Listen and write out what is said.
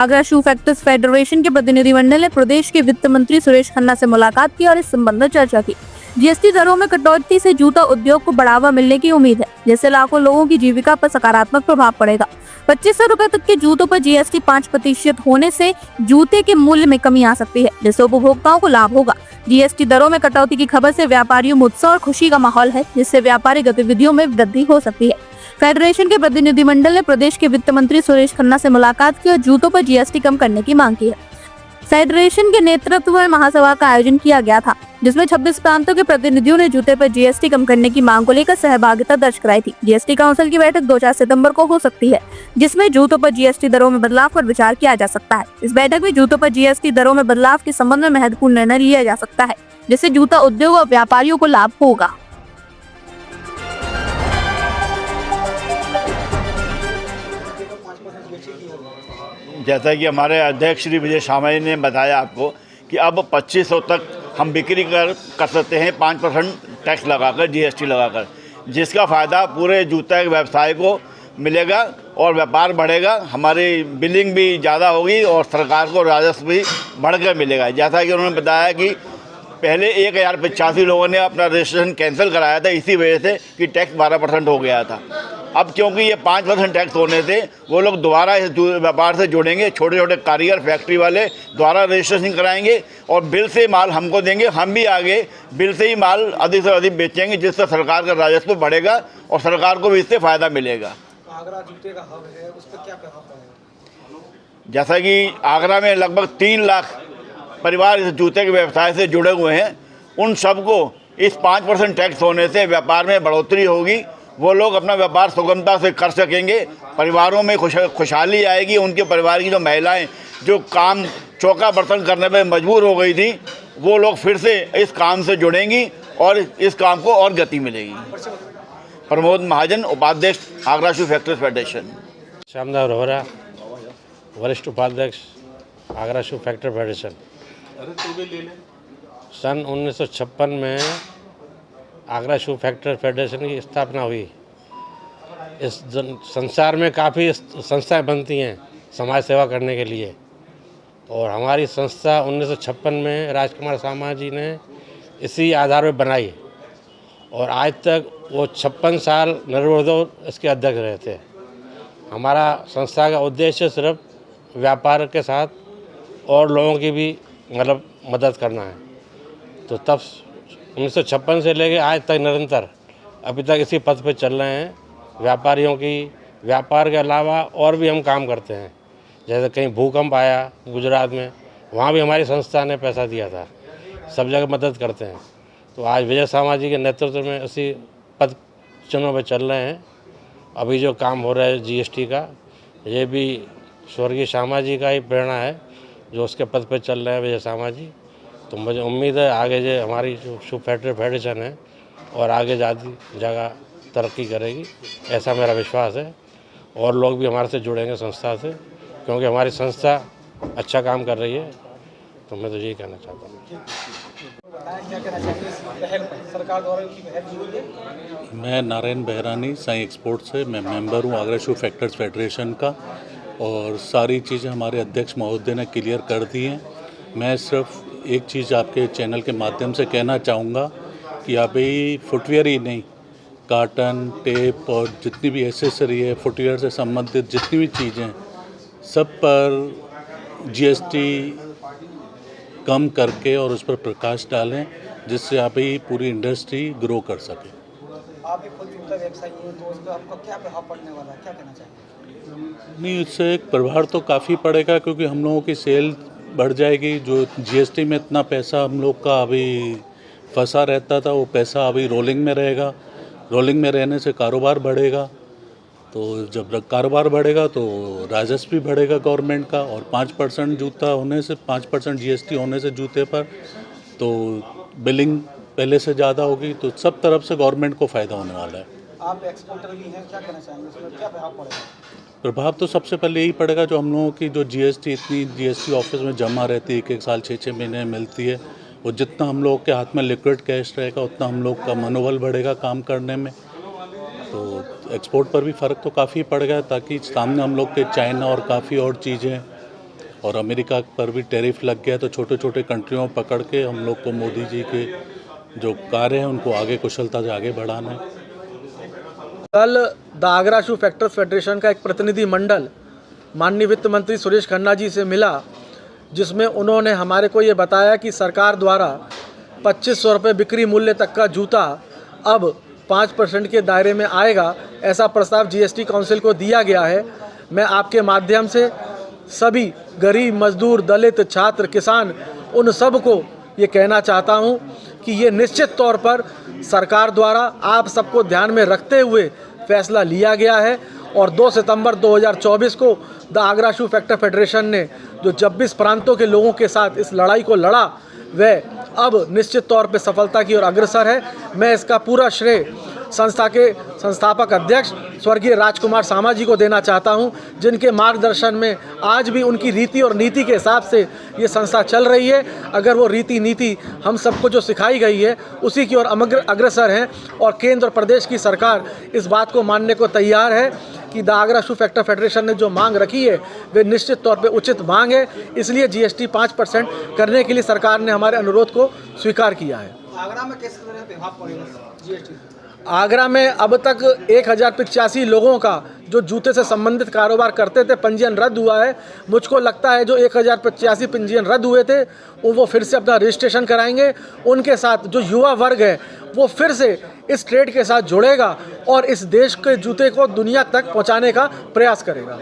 आगरा शू factors federation के प्रतिनिधिमंडल ने प्रदेश के वित्त मंत्री सुरेश खन्ना से मुलाकात की और इस संबंध में चर्चा की। जीएसटी दरों में कटौती से जूता उद्योग को बढ़ावा मिलने की उम्मीद है, जिससे लाखों लोगों की जीविका पर सकारात्मक प्रभाव पड़ेगा। 2500 रुपए तक के जूतों पर जीएसटी 5% होने से जूते के मूल्य में कमी आ सकती है, जिससे उपभोक्ताओं को लाभ होगा। जीएसटी दरों में कटौती की खबर से व्यापारियों में उत्साह और खुशी का माहौल है, जिससे व्यापारिक गतिविधियों में वृद्धि हो सकती है। फेडरेशन के प्रतिनिधिमंडल ने प्रदेश के वित्त मंत्री सुरेश खन्ना से मुलाकात की और जूतों पर जीएसटी कम करने की मांग की है। फेडरेशन के नेतृत्व में महासभा का आयोजन किया गया था, जिसमें 26 प्रांतों के प्रतिनिधियों ने जूते पर जीएसटी कम करने की मांग को लेकर सहभागिता दर्ज कराई थी। जीएसटी काउंसिल की बैठक 2-4 सितंबर को हो सकती है, जिसमें जूतों पर जीएसटी दरों में बदलाव पर विचार किया जा सकता है। इस बैठक में जूतों पर जीएसटी दरों में बदलाव के संबंध में महत्वपूर्ण निर्णय लिया जा सकता है, जिससे जूता उद्योग और व्यापारियों को लाभ होगा। जैसा कि हमारे अध्यक्ष श्री विजय शामा जी ने बताया आपको कि अब 2500 तक हम बिक्री कर सकते हैं 5% टैक्स लगाकर, जीएसटी लगाकर, जिसका फ़ायदा पूरे जूता के व्यवसाय को मिलेगा और व्यापार बढ़ेगा। हमारी बिलिंग भी ज़्यादा होगी और सरकार को राजस्व भी बढ़कर मिलेगा। जैसा कि उन्होंने बताया कि पहले 1085 लोगों ने अपना रजिस्ट्रेशन कैंसिल कराया था इसी वजह से कि टैक्स 12% हो गया था। अब क्योंकि ये 5% टैक्स होने से वो लोग दोबारा इस व्यापार से जुड़ेंगे। छोटे छोटे कारीगर, फैक्ट्री वाले दोबारा रजिस्ट्रेशन कराएंगे और बिल से माल हमको देंगे। हम भी आगे बिल से ही माल अधिक से अधिक बेचेंगे, जिससे सरकार का राजस्व बढ़ेगा और सरकार को भी इससे फ़ायदा मिलेगा। आगरा जूते का हब है, उस पर क्या प्रभाव पड़ेगा? जैसा कि आगरा में लगभग 3 लाख परिवार इस जूते के व्यवसाय से जुड़े हुए हैं, उन सबको इस 5% टैक्स होने से व्यापार में बढ़ोतरी होगी। वो लोग अपना व्यापार सुगमता से कर सकेंगे, परिवारों में खुशहाली आएगी। उनके परिवार की जो महिलाएं जो काम चौका बर्तन करने में मजबूर हो गई थी, वो लोग फिर से इस काम से जुड़ेंगी और इस काम को और गति मिलेगी। प्रमोद महाजन, उपाध्यक्ष, आगरा शू फैक्टर्स फेडरेशन। श्यामदाव रोहरा, वरिष्ठ उपाध्यक्ष, आगरा शू फैक्टर फेडरेशन। सन 1956 में आगरा शू फैक्टर फेडरेशन की स्थापना हुई। इस संसार में काफ़ी संस्थाएं बनती हैं समाज सेवा करने के लिए, और हमारी संस्था 1956 में राजकुमार सामा जी ने इसी आधार पर बनाई और आज तक वो 56 साल निर्विरोध इसके अध्यक्ष रहे थे। हमारा संस्था का उद्देश्य सिर्फ व्यापार के साथ और लोगों की भी मदद करना है। तो तब 1956 से लेकर आज तक निरंतर अभी तक इसी पथ पे चल रहे हैं। व्यापारियों की व्यापार के अलावा और भी हम काम करते हैं। जैसे कहीं भूकंप आया गुजरात में, वहाँ भी हमारी संस्था ने पैसा दिया था। सब जगह मदद करते हैं। तो आज विजय शामा जी के नेतृत्व में उसी पद चिन्हों पर चल रहे हैं। अभी जो काम हो रहा है जीएसटी का, ये भी स्वर्गीय शामा जी का ही प्रेरणा है, जो उसके पद पर चल रहे हैं विजय शामा जी। तो मुझे उम्मीद है आगे जो हमारी जो शू फैक्टर फेडरेशन है और आगे ज़्यादा जगह तरक्की करेगी, ऐसा मेरा विश्वास है। और लोग भी हमारे से जुड़ेंगे संस्था से, क्योंकि हमारी संस्था अच्छा काम कर रही है। तो मैं तो यही कहना चाहता हूँ। सरकार द्वारा की पहल हुई है। मैं नारायण बहरानी, साई एक्सपोर्ट से मैं मेंबर हूँ आगरा शू फैक्टर्स फेडरेशन का, और सारी चीज़ें हमारे अध्यक्ष महोदय ने क्लियर कर दी हैं। मैं सिर्फ एक चीज़ आपके चैनल के माध्यम से कहना चाहूँगा कि अभी फुटवेयर ही नहीं, कार्टन, टेप और जितनी भी एसेसरी है, फुटवेयर से संबंधित जितनी भी चीज़ें, सब पर जीएसटी कम करके और उस पर प्रकाश डालें, जिससे अभी पूरी इंडस्ट्री ग्रो कर सके। आप एक खुद जूता व्यवसायी हैं, तो उस पर आपका क्या प्रभाव पड़ने वाला है, क्या कहना चाहेंगे? नहीं, इससे एक प्रभाव तो काफ़ी पड़ेगा, क्योंकि हम लोगों की सेल बढ़ जाएगी। जो जीएसटी में इतना पैसा हम लोग का अभी फंसा रहता था, वो पैसा अभी रोलिंग में रहेगा। रोलिंग में रहने से कारोबार बढ़ेगा, तो जब कारोबार बढ़ेगा तो राजस्व भी बढ़ेगा गवर्नमेंट का। और 5% जूता होने से, 5% जीएसटी होने से जूते पर, तो बिलिंग पहले से ज़्यादा होगी, तो सब तरफ से गवर्नमेंट को फ़ायदा होने वाला है। आप एक्सपोर्टर भी हैं, क्या कहना चाहेंगे, उसमें क्या प्रभाव पड़ेगा? प्रभाव तो सबसे पहले यही पड़ेगा, जो हम लोगों की जो जीएसटी इतनी जीएसटी ऑफिस में जमा रहती है, एक साल 6 महीने मिलती है, और जितना हम लोग के हाथ में लिक्विड कैश रहेगा, उतना हम लोग का मनोबल बढ़ेगा काम करने में। तो एक्सपोर्ट पर भी फ़र्क तो काफ़ी पड़ेगा, ताकि सामने हम लोग के चाइना और काफ़ी और चीज़ें और अमेरिका पर भी टैरिफ लग गया, तो छोटे छोटे कंट्रियों में पकड़ के हम लोग को मोदी जी के जो कार्य हैं उनको आगे कुशलता से आगे बढ़ाना है। कल the Agra shoe factors federation का एक प्रतिनिधि मंडल माननीय वित्त मंत्री सुरेश खन्ना जी से मिला, जिसमें उन्होंने हमारे को ये बताया कि सरकार द्वारा 2500 रुपये बिक्री मूल्य तक का जूता अब 5% के दायरे में आएगा, ऐसा प्रस्ताव जीएसटी काउंसिल को दिया गया है। मैं आपके माध्यम से सभी गरीब, मजदूर, दलित, छात्र, किसान, उन सब को ये कहना चाहता हूँ कि ये निश्चित तौर पर सरकार द्वारा आप सबको ध्यान में रखते हुए फैसला लिया गया है और 2 सितंबर 2024 को the Agra shoe factor federation ने जो 26 प्रांतों के लोगों के साथ इस लड़ाई को लड़ा, वह अब निश्चित तौर पे सफलता की ओर अग्रसर है। मैं इसका पूरा श्रेय संस्था के संस्थापक अध्यक्ष स्वर्गीय राजकुमार सामा जी को देना चाहता हूं, जिनके मार्गदर्शन में आज भी उनकी रीति और नीति के हिसाब से ये संस्था चल रही है। अगर वो रीति नीति हम सबको जो सिखाई गई है उसी की ओर अग्रसर हैं और केंद्र और प्रदेश की सरकार इस बात को मानने को तैयार है कि the Agra shoe factor federation ने जो मांग रखी है वे निश्चित तौर पे उचित मांग है, इसलिए जीएसटी 5% करने के लिए सरकार ने हमारे अनुरोध को स्वीकार किया है। आगरा में किस तरह प्रभाव पड़ेगा जीएसटी? आगरा में अब तक 1085 लोगों का जो जूते से संबंधित कारोबार करते थे पंजीयन रद्द हुआ है। मुझको लगता है जो 1085 पंजीयन रद्द हुए थे वो फिर से अपना रजिस्ट्रेशन कराएंगे। उनके साथ जो युवा वर्ग है वो फिर से इस ट्रेड के साथ जुड़ेगा और इस देश के जूते को दुनिया तक पहुंचाने का प्रयास करेगा।